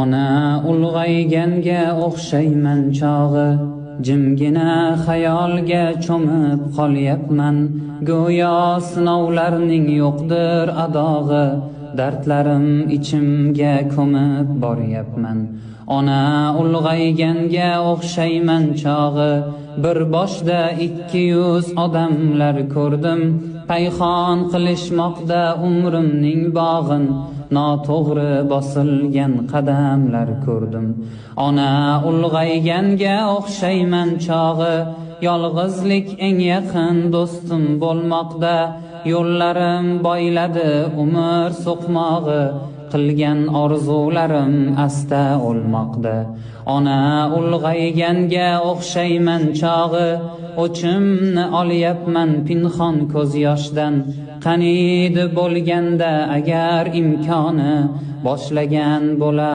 Ona ulg'ayganga o'xshayman chog'i, jimgina xayolga cho'mib qolyapman. Go'yo sinovlarning yo'qdir adog'i, dardlarim ichimga ko'mib boryapman. Ona ulg'ayganga o'xshayman chog'i, bir boshda 200 odamlar ko'rdim. Payxon qilishmoqda umrimning bog'in, noto'g'ri bosilgan qadamlar ko'rdim. Ona ulg'ayganga o'xshayman chog'i, yolg'izlik eng yaqin do'stim bo'lmoqda. Yo'llarim boyladi umr so'qmog'i, qilgan orzularim asta o'lmoqda. Ona ulg'ayganga o'xshayman chog'i, o'chimni olyapman pinhon ko'z yoshdan. Qaniydi bo'lganda agar imkoni, boshlagan bo'lar